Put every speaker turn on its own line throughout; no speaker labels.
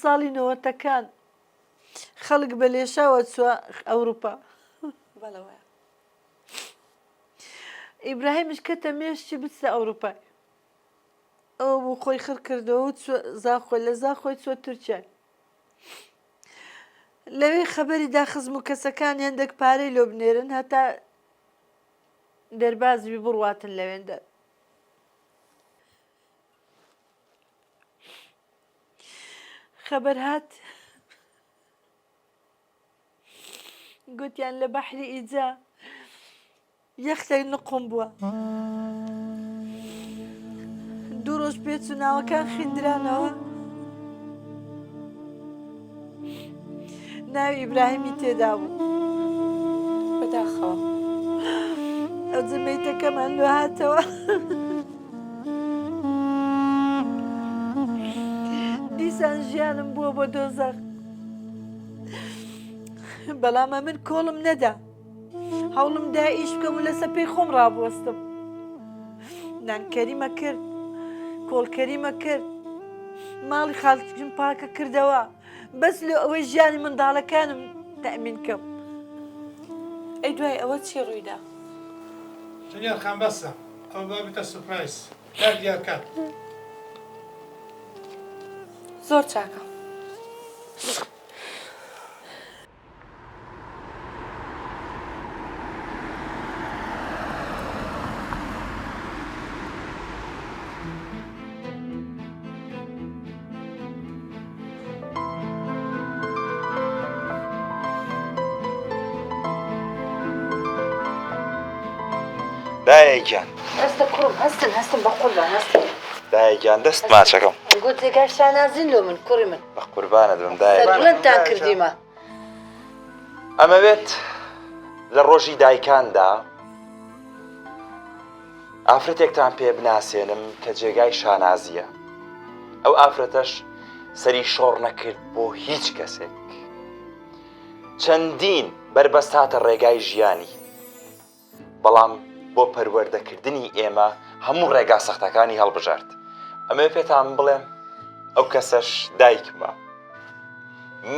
ساڵی نەوەتەکان خەڵک بە لێشاوە چووە ئەوروپا.
بەڵەوەیە
ئیبراهیمش کەتە مێشتی بچە ئەوروپای. ئەوە بوو خۆی خڕ کردەوە و زاخۆی لە زاخۆی چوە تورکیا. لەوێ خەبەری داخزم و کەسەکان هەندێک پارەی لۆ بنێرن هەتا دەربازی بڕواتن لەوێندە. خەبەر هات گوتیان لە بەحری ئیجا یەختێک نقم بووە. 2 ڕۆژ پێچ و ناوەکان خیندرانەوە. ناوی ئیبراهیمی تێدا بوو.
بەداخەوە
ئەو جمەیتەکەمان لۆ هاتەوە. دیسان ژیانم بووە بۆ دۆزەخ. بەڵام من کۆڵم نەدا. هەوڵم دا ئیش بکەم و لەسەر پێی خۆم ڕابوەستم. نانکەریمە کرد، کۆڵکەریمە کرد، ماڵی خاڵکیم پاکە کردەوە بەس لە ئەوەی ژیانی منداڵەکانم تەئمین کەم.
ئەی دوای ئەوە چی ڕوویدا؟
جنیان خان بەسە ئەو بابێتە سوپرایز کار دیار کات.
زۆر چاکە.
دایەکیان
هەستە کوڕم هەستن بە قوربان هەستن.
دایەکیان دەست ماچەکەم
گوتێگای شانازین لۆ من کوڕی من.
بە قوربانت بم دایە.
بڵندتان کردیمە.
ئەمەوێت لە ڕۆژی دایکاندا ئافرەتێکتان پێ بناسێنم کە جێگای شانازیە. ئەو ئافرەتەش سەری شۆڕ نەکرد بۆ هیچ کەسێک. چەندین بربەستاتە ڕێگای ژیانی، بەڵام بۆ پەروەردەکردنی ئێمە هەموو ڕێگا سەختەکانی هەڵبژارد. ئەمە پێتان بڵێم ئەو کەسەش دایکمە.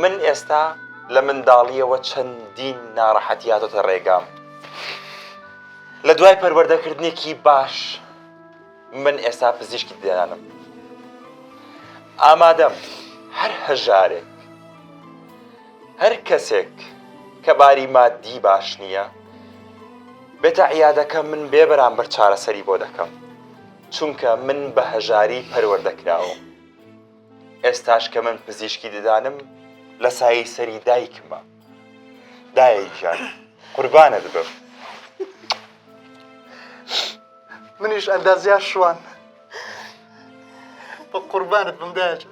من ئێستا لە منداڵیەوە چەندین ناڕەحەتیاتۆتە ڕێگام. لە دوای پەروەردەکردنێکی باش من ئێستا پزیشکی دەدانم. ئامادەم هەر هەژارێک، هەر کەسێک کە باری مادی باش نییە بێتە عیادەکە من بێ بەرامبەر چارەسەری بۆ دەکەم، چونکە من بە هەژاری پەروەردەکراوم. ئێستاش کە من پزیشکی دەدانم لە سایی سەری دایکمە. دایکیان قوربانت بم.
منیش ئەندازیار شوان بە قوربانت بم دایەکە.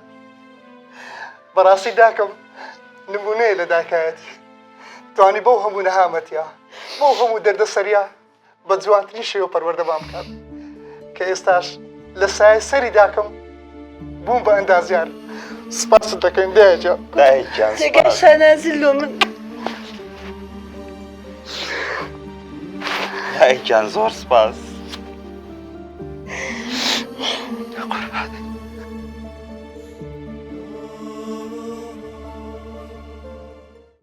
بەڕاستی داکەم نمونەیە لە داکایەتی. توانی بەو هەموو نەهامەتیە بەو هەموو دەردەسەریە بە جوانترین شێوە پەروەردە بام بکات کە ئێستاش لە سایە سەری داکەم بووم بە ئەندازیار. سپاست دەکەین دایەکە.
دایکیان
جێگای شانازین لۆ من.
دایکیان زۆر سپاس.